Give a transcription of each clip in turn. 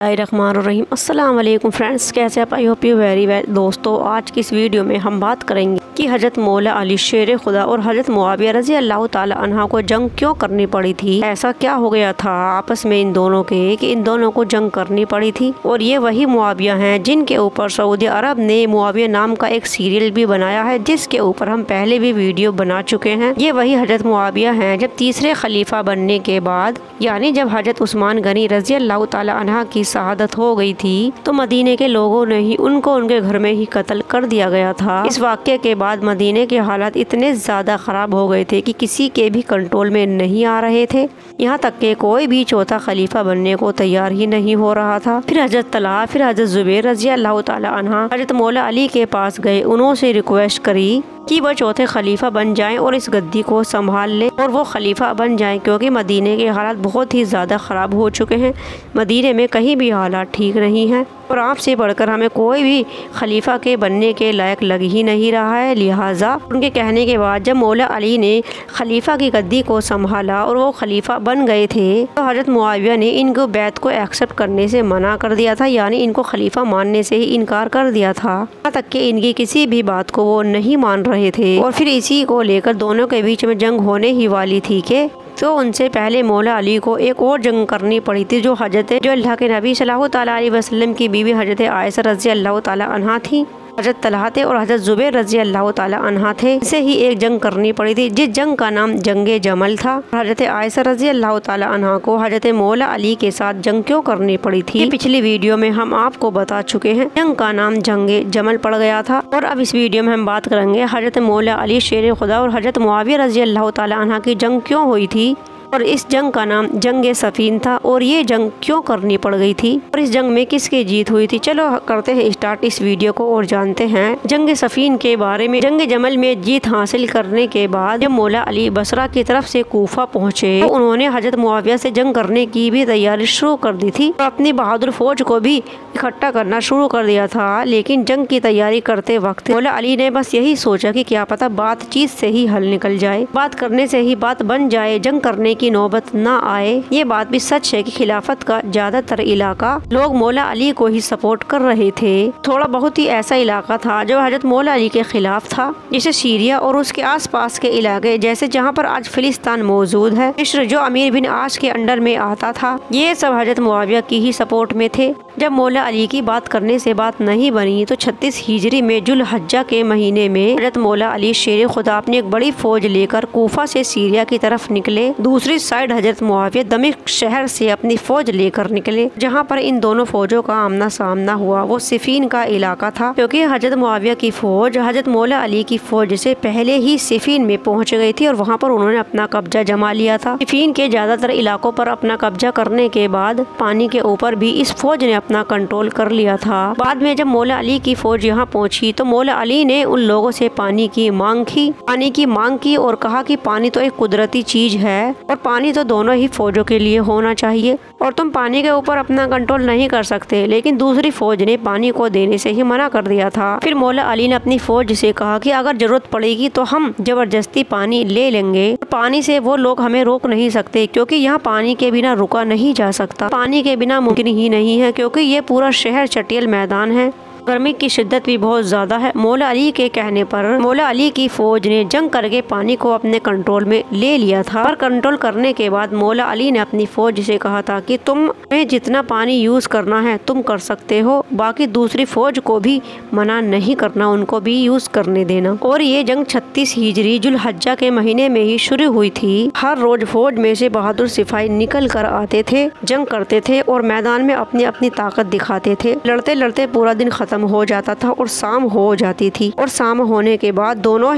बिस्मिल्लाहिर्रहमानिर्रहीम। अस्सलाम वालेकुम फ्रेंड्स, कैसे आप? I hope you very well. दोस्तों, आज की इस वीडियो में हम बात करेंगे कि हज़रत मौला अली शेर खुदा और हज़रत मुआविया रज़ी अल्लाह ताला अन्हा को जंग क्यों करनी पड़ी थी। ऐसा क्या हो गया था आपस में इन दोनों के कि इन दोनों को जंग करनी पड़ी थी। और ये वही मुआविया हैं जिनके ऊपर सऊदी अरब ने मुआविया नाम का एक सीरियल भी बनाया है, जिसके ऊपर हम पहले भी वीडियो बना चुके हैं। ये वही हज़रत मुआविया हैं जब तीसरे खलीफा बनने के बाद, यानी जब हज़रत उस्मान गनी रज़ी अल्लाह ताला अन्हा की शहादत हो गई थी तो मदीने के लोगों ने ही उनको उनके घर में ही कत्ल कर दिया गया था। इस वाक़ये के बाद मदीने के हालात इतने ज़्यादा ख़राब हो गए थे कि किसी के भी कंट्रोल में नहीं आ रहे थे। यहाँ तक कि कोई भी चौथा खलीफा बनने को तैयार ही नहीं हो रहा था। फिर हज़रत तलहा, फिर हज़रत ज़ुबैर रज़ी अल्लाह ताला अन्हा हज़रत मौला अली के पास गए, उन्होंने रिक्वेस्ट करी कि वह चौथे खलीफा बन जाएं और इस गद्दी को संभाल लें और वो खलीफा बन जाएं, क्योंकि मदीने के हालात बहुत ही ज़्यादा ख़राब हो चुके हैं। मदीने में कहीं भी हालात ठीक नहीं हैं और आपसे बढ़कर हमें कोई भी खलीफा के बनने के लायक लग ही नहीं रहा है। लिहाजा उनके कहने के बाद जब मौला अली ने खलीफा की गद्दी को संभाला और वो खलीफा बन गए थे तो हज़रत मुआविया ने इनको बैत को एक्सेप्ट करने से मना कर दिया था, यानी इनको खलीफा मानने से ही इनकार कर दिया था। यहाँ तक कि इनकी किसी भी बात को वो नहीं मान रहे थे और फिर इसी को लेकर दोनों के बीच में जंग होने ही वाली थी कि तो उनसे पहले मौला अली को एक और जंग करनी पड़ी थी जो अल्लाह के नबी सल्लल्लाहु अलैहि वसल्लम की बीवी हज़रत आयशा रज़ी अल्लाह ताला अन्हा थी। हज़रत तलहा थे और हज़रत ज़ुबैर रज़ी अल्लाह ताला अन्हा थे। इसे ही एक जंग करनी पड़ी थी जिस जंग का नाम जंगे जमल था। हज़रत आयशा रज़ी अल्लाह ताला अन्हा को हज़रत मौला अली के साथ जंग क्यों करनी पड़ी थी, पिछली वीडियो में हम आपको बता चुके हैं। जंग का नाम जंगे जमल पड़ गया था और अब इस वीडियो में हम बात करेंगे हज़रत मौला अली शेर खुदा और हज़रत मुआविया रज़ी अल्लाह ताला अन्हा की जंग क्यों हुई थी और इस जंग का नाम जंगे सफीन था और ये जंग क्यों करनी पड़ गई थी और इस जंग में किसकी जीत हुई थी। चलो करते हैं स्टार्ट इस वीडियो को और जानते हैं जंगे सफीन के बारे में। जंगे जमल में जीत हासिल करने के बाद जब मौला अली बसरा की तरफ से कूफा पहुँचे तो उन्होंने हज़रत मुआविया से जंग करने की भी तैयारी शुरू कर दी थी और अपनी बहादुर फौज को भी इकट्ठा करना शुरू कर दिया था। लेकिन जंग की तैयारी करते वक्त मौला अली ने बस यही सोचा कि क्या पता बातचीत से ही हल निकल जाए, बात करने से ही बात बन जाए, जंग करने की नौबत ना आए। ये बात भी सच है कि खिलाफत का ज्यादातर इलाका लोग मौला अली को ही सपोर्ट कर रहे थे। थोड़ा बहुत ही ऐसा इलाका था जो हज़रत मौला अली के खिलाफ था, जैसे सीरिया और उसके आसपास के इलाके, जैसे जहाँ पर आज फिलिस्तीन मौजूद है। मिस्र जो अमीर बिन आश के अंडर में आता था, ये सब हज़रत मुआविया की ही सपोर्ट में थे। जब मौला अली की बात करने से बात नहीं बनी तो 36 हिजरी में जुल्हज्जा के महीने में हज़रत मौला अली शेर खुदा अपनी एक बड़ी फौज लेकर कूफा से सीरिया की तरफ निकले। दूसरी साइड हज़रत मुआविया दमिश्क शहर से अपनी फौज लेकर निकले। जहाँ पर इन दोनों फौजों का आमना सामना हुआ वो सिफीन का इलाका था, क्योंकि हज़रत मुआविया की फौज हज़रत मौला अली की फौज से पहले ही सिफीन में पहुँच गई थी और वहाँ पर उन्होंने अपना कब्जा जमा लिया था। सिफीन के ज्यादातर इलाकों पर अपना कब्जा करने के बाद पानी के ऊपर भी इस फौज ने अपना कंट्रोल कर लिया था। बाद में जब मौला अली की फौज यहाँ पहुँची तो मौला अली ने उन लोगों से पानी की मांग की और कहा कि पानी तो एक कुदरती चीज है और पानी तो दोनों ही फौजों के लिए होना चाहिए और तुम पानी के ऊपर अपना कंट्रोल नहीं कर सकते। लेकिन दूसरी फौज ने पानी को देने से ही मना कर दिया था। फिर मौला अली ने अपनी फौज से कहा कि अगर जरूरत पड़ेगी तो हम जबरदस्ती पानी ले लेंगे। पानी से वो लोग हमें रोक नहीं सकते, क्योंकि यहाँ पानी के बिना रुका नहीं जा सकता, पानी के बिना मुमकिन ही नहीं है, क्योंकि ये पूरा शहर चटियल मैदान है। गर्मी की शिद्दत भी बहुत ज़्यादा है। मौला अली के कहने पर मौला अली की फौज ने जंग करके पानी को अपने कंट्रोल में ले लिया था। और कंट्रोल करने के बाद मौला अली ने अपनी फौज से कहा था कि तुम्हें जितना पानी यूज़ करना है तुम कर सकते हो, बाकी दूसरी फौज को भी मना नहीं करना, उनको भी यूज़ करने देना। और ये जंग 36 हिजरी जुल्हज्जा के महीने में ही शुरू हुई थी। हर रोज फौज में से बहादुर सिपाही निकल कर आते थे, जंग करते थे और मैदान में अपनी अपनी ताकत दिखाते थे। लड़ते लड़ते पूरा दिन खत्म हो जाता था और शाम हो जाती थी और शाम होने के बाद दोनों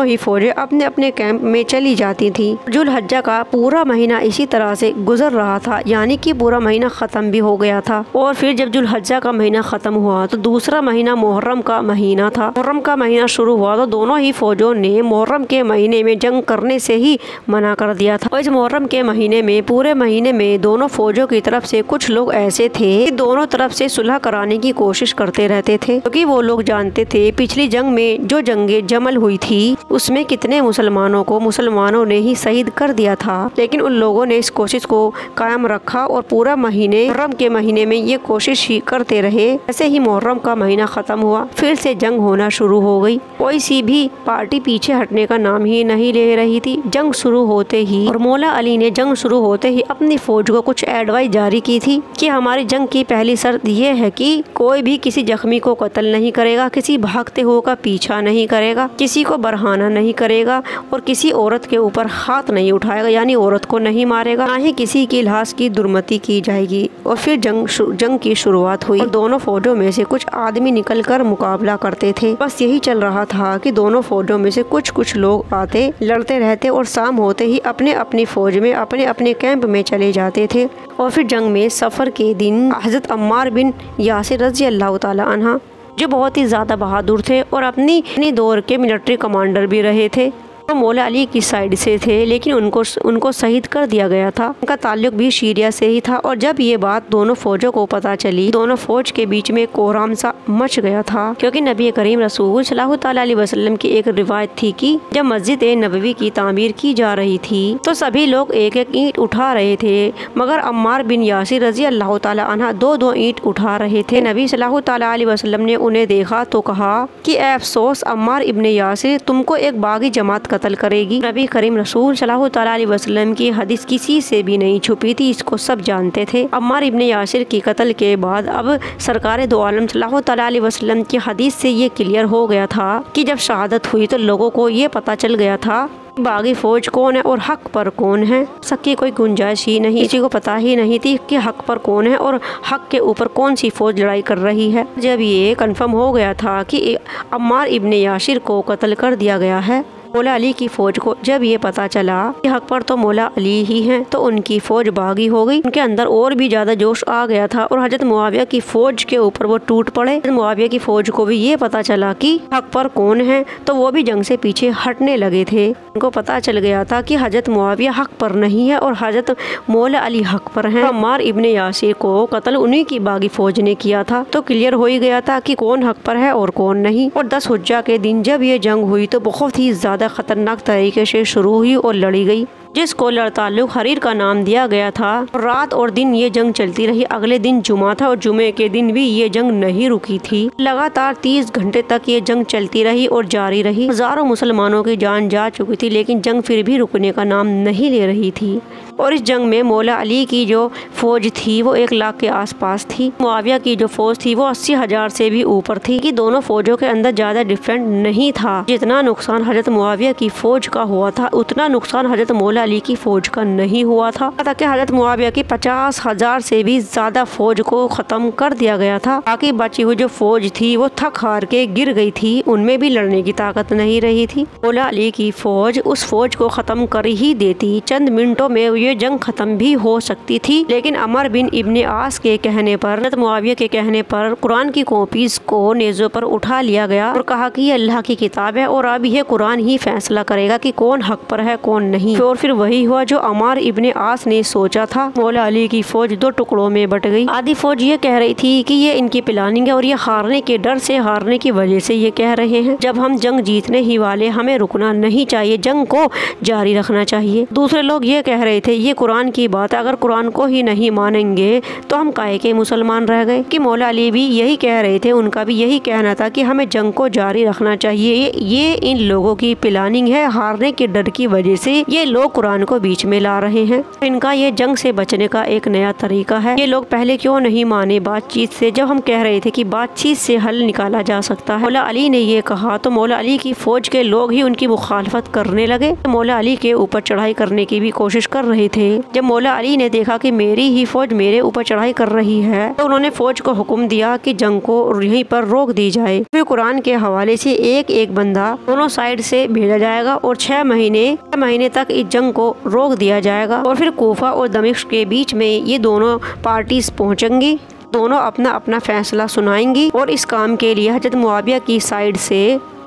ही फौजें अपने अपने कैंप में चली जाती थी। जुल्हज्जा का पूरा महीना इसी तरह से गुजर रहा था, यानी कि पूरा महीना खत्म भी हो गया था। और फिर जब जुल्हज्जा का महीना खत्म हुआ तो दूसरा महीना मुहर्रम का महीना था। मुहर्रम का महीना शुरू हुआ तो दोनों ही फौजों ने मुहर्रम के महीने में जंग करने से ही मना कर दिया था। और इस मुहर्रम के महीने में पूरे महीने में दोनों फौजों की तरफ से कुछ लोग ऐसे थे कि दोनों तरफ से सुलह कराने की कोशिश करते रहते थे, क्योंकि वो लोग जानते थे पिछली जंग में जो जंगे जमल हुई थी उसमें कितने मुसलमानों ने ही शहीद कर दिया था। लेकिन उन लोगों ने इस कोशिश को कायम रखा और पूरा महीने मुहर्रम के महीने में ये कोशिश ही करते रहे। ऐसे ही मुहर्रम का महीना खत्म हुआ, फिर से जंग होना शुरू हो गई। कोई सी भी पार्टी पीछे हटने का नाम ही नहीं ले रही थी। जंग शुरू होते ही और मौला अली ने जंग शुरू होते ही अपनी फौज को कुछ एडवाइस जारी की थी कि हमारी जंग की पहली शर्त ये है कि कोई भी किसी जख्मी को कत्ल नहीं करेगा, किसी भागते हुए का पीछा नहीं करेगा, किसी को बरहाना नहीं करेगा और किसी औरत के ऊपर हाथ नहीं उठाएगा, यानी औरत को नहीं मारेगा, ना ही किसी की लाश की दुर्मति की जाएगी। और फिर जंग की शुरुआत हुई और दोनों फौजों में से कुछ आदमी निकलकर मुकाबला करते थे। बस यही चल रहा था कि दोनों फौजों में से कुछ लोग आते, लड़ते रहते और शाम होते ही अपने अपनी फौज में अपने अपने कैंप में चले जाते थे। और फिर जंग में सफ़र के दिन हज़रत अम्मार बिन यासिर रज़ी अल्लाह ताला अन्हा, जो बहुत ही ज़्यादा बहादुर थे और अपनी दौर के मिलिट्री कमांडर भी रहे थे, तो मौला अली की साइड से थे, लेकिन उनको शहीद कर दिया गया था। उनका ताल्लुक भी सीरिया से ही था। और जब ये बात दोनों फौजों को पता चली, दोनों फौज के बीच में कोहराम सा मच गया था, क्योंकि नबी करीम रसूल सल्लल्लाहु अलैहि वसल्लम की एक रिवायत थी कि जब मस्जिद नबवी की तामीर की जा रही थी तो सभी लोग एक एक ईंट उठा रहे थे, मगर अम्मार बिन यासिर रज़ी अल्लाह ताला अन्हा दो ईंट उठा रहे थे। नबी सल्लल्लाहु अलैहि वसल्लम ने उन्हें देखा तो कहा कि अफसोस अम्मार इब्ने यासिर, तुमको एक बागी जमात कत्ल करेगी। नबी करीम रसूल सल्लल्लाहु अलैहि वसल्लम की हदीस किसी से भी नहीं छुपी थी, इसको सब जानते थे। अम्मार इब्ने यासिर की कत्ल के बाद अब सरकार दो आलम सल्लल्लाहु अलैहि वसल्लम की हदीस से ये क्लियर हो गया था कि जब शहादत हुई तो लोगों को ये पता चल गया था बागी फौज कौन है और हक पर कौन है। सबकी कोई गुंजाइश ही नहीं, किसी को पता ही नहीं थी कि हक पर कौन है और हक के ऊपर कौन सी फौज लड़ाई कर रही है। जब ये कंफर्म हो गया था कि अम्मार इब्ने यासिर को कत्ल कर दिया गया है, मौला अली की फौज को जब ये पता चला कि हक पर तो मौला अली ही हैं, तो उनकी फौज बागी हो गई। उनके अंदर और भी ज्यादा जोश आ गया था और हजरत मुआविया की फौज के ऊपर वो टूट पड़े। मुआविया की फौज को भी ये पता चला कि हक पर कौन है, तो वो भी जंग से पीछे हटने लगे थे। उनको पता चल गया था कि हजरत मुआविया हक पर नहीं है और हजरत मौला अली हक पर है। अम्मार इब्ने यासिर को कत्ल उन्हीं की बागी फौज ने किया था, तो क्लियर हो ही गया था कि कौन हक पर है और कौन नहीं। और 10 हुज्जा के दिन जब ये जंग हुई तो बहुत ही ज्यादा खतरनाक तरीके से शुरू हुई और लड़ी गई, जिसको लड़ताल्लुक हरीर का नाम दिया गया था। रात और दिन ये जंग चलती रही। अगले दिन जुमा था और जुमे के दिन भी ये जंग नहीं रुकी थी। लगातार 30 घंटे तक ये जंग चलती रही और जारी रही। हजारों मुसलमानों की जान जा चुकी थी, लेकिन जंग फिर भी रुकने का नाम नहीं ले रही थी। और इस जंग में मौला अली की जो फौज थी वो 1 लाख के आसपास थी। मुआविया की जो फौज थी वो 80,000 से भी ऊपर थी। कि दोनों फौजों के अंदर ज्यादा डिफरेंट नहीं था। जितना नुकसान हजरत मुआविया की फौज का हुआ था, उतना नुकसान हजरत मौला अली की फौज का नहीं हुआ था। ताकि हजरत मुआविया की 50,000 से भी ज्यादा फौज को खत्म कर दिया गया था। बाकी बची हुई जो फौज थी वो थक हार के गिर गई थी, उनमें भी लड़ने की ताकत नहीं रही थी। मौला अली की फौज उस फौज को खत्म कर ही देती। चंद मिनटों में ये जंग खत्म भी हो सकती थी, लेकिन अमर बिन इब्ने आस के कहने पर, हज़रत मुआविया के कहने पर कुरान की कॉपीज को नेज़ों पर उठा लिया गया और कहा कि ये अल्लाह की किताब है और अब यह कुरान ही फैसला करेगा कि कौन हक पर है कौन नहीं। और फिर वही हुआ जो अमार इब्ने आस ने सोचा था। मौला अली की फौज 2 टुकड़ों में बट गई। आधी फौज ये कह रही थी कि ये इनकी प्लानिंग है और ये हारने के डर से, हारने की वजह से ये कह रहे हैं। जब हम जंग जीतने ही वाले, हमें रुकना नहीं चाहिए, जंग को जारी रखना चाहिए। दूसरे लोग ये कह रहे थे ये कुरान की बात है, अगर कुरान को ही नहीं मानेंगे तो हम काहे के मुसलमान रह गए। कि मौला अली भी यही कह रहे थे, उनका भी यही कहना था कि हमें जंग को जारी रखना चाहिए। ये इन लोगों की प्लानिंग है, हारने के डर की वजह से ये लोग कुरान को बीच में ला रहे हैं। इनका ये जंग से बचने का एक नया तरीका है। ये लोग पहले क्यों नहीं माने बातचीत से, जब हम कह रहे थे कि बातचीत से हल निकाला जा सकता है। मौला अली ने ये कहा तो मौला अली की फौज के लोग ही उनकी मुखालफत करने लगे। मौला अली के ऊपर चढ़ाई करने की भी कोशिश कर रहे थे। जब मौला अली ने देखा कि मेरी ही फौज मेरे ऊपर चढ़ाई कर रही है तो उन्होंने फौज को हुक्म दिया कि जंग को यहीं पर रोक दी जाए। फिर कुरान के हवाले से एक एक बंदा दोनों साइड से भेजा जाएगा और 6 महीने तक इस जंग को रोक दिया जाएगा। और फिर कूफा और दमिश्क के बीच में ये दोनों पार्टीज पहुंचेंगी, दोनों अपना अपना फैसला सुनाएंगी। और इस काम के लिए हजरत मुआविया की साइड से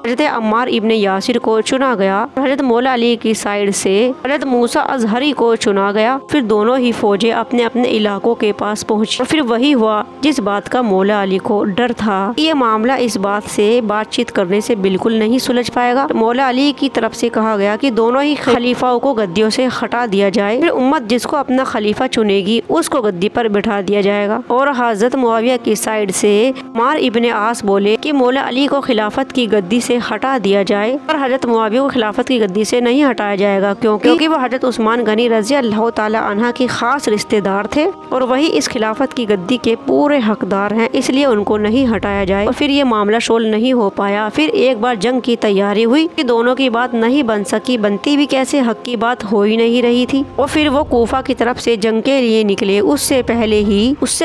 हजरत अम्मार इब्ने यासिर को चुना गया। हजरत मौला अली की साइड से हजरत मूसा अजहरी को चुना गया। फिर दोनों ही फौजें अपने अपने इलाकों के पास पहुंची और फिर वही हुआ जिस बात का मौला अली को डर था। ये मामला इस बात से बातचीत करने से बिल्कुल नहीं सुलझ पाएगा। मौला अली की तरफ से कहा गया कि दोनों ही खलीफाओं को गद्दियों से हटा दिया जाए। फिर उम्मत जिसको अपना खलीफा चुनेगी उसको गद्दी पर बिठा दिया जाएगा। और हजरत मुआविया की साइड से अम्मार इब्ने आस बोले कि मौला अली को खिलाफत की गद्दी से हटा दिया जाए, पर हजरत मुआविया को खिलाफत की गद्दी से नहीं हटाया जाएगा क्योंकि वो हजरत उस्मान गनी रजी अल्लाह ताला अन्हा की खास रिश्तेदार थे और वही इस खिलाफत की गद्दी के पूरे हकदार हैं, इसलिए उनको नहीं हटाया जाए। और फिर ये मामला सोल्व नहीं हो पाया। फिर एक बार जंग की तैयारी हुई कि दोनों की बात नहीं बन सकी, बनती भी कैसे, हक की बात हो ही नहीं रही थी। और फिर वो कूफा की तरफ से जंग के लिए निकले। उससे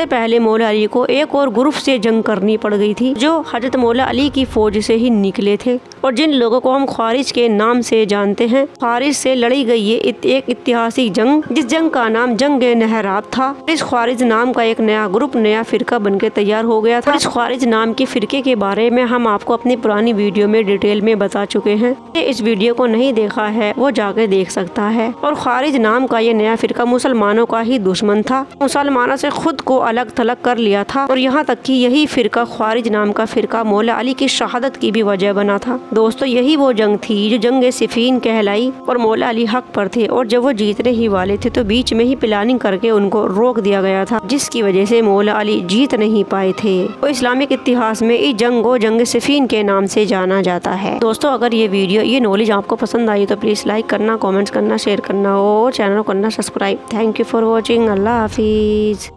पहले मौला अली को एक और ग्रुप से जंग करनी पड़ गई थी जो हजरत मौला अली की फौज से ही निकले थे और जिन लोगों को हम ख्वारिज के नाम से जानते हैं। ख्वारिज से लड़ी गई ये एक ऐतिहासिक जंग, जिस जंग का नाम जंग नहराब था। इस ख्वारिज नाम का एक नया ग्रुप, नया फिरका बनके तैयार हो गया था। इस ख्वारिज नाम के फिरके के बारे में हम आपको अपनी पुरानी वीडियो में डिटेल में बता चुके हैं। इस वीडियो को नहीं देखा है वो जाके देख सकता है। और ख्वारिज नाम का ये नया फिरका मुसलमानों का ही दुश्मन था, मुसलमानों से खुद को अलग थलग कर लिया था। और यहाँ तक कि यही फिरका, ख्वारिज नाम का फिरका, मौला अली की शहादत की भी वजह बना था। दोस्तों, यही वो जंग थी जो जंग सिफीन कहलाई और मौला अली हक पर थे। और जब वो जीतने ही वाले थे तो बीच में ही प्लानिंग करके उनको रोक दिया गया था, जिसकी वजह से मौला अली जीत नहीं पाए थे। तो इस्लामिक इतिहास में इस जंग को जंग सिफीन के नाम से जाना जाता है। दोस्तों, अगर ये वीडियो, ये नॉलेज आपको पसंद आई तो प्लीज लाइक करना, कमेंट्स करना, शेयर करना और चैनल को करना subscribe. Thank you for watching. Allah Hafiz.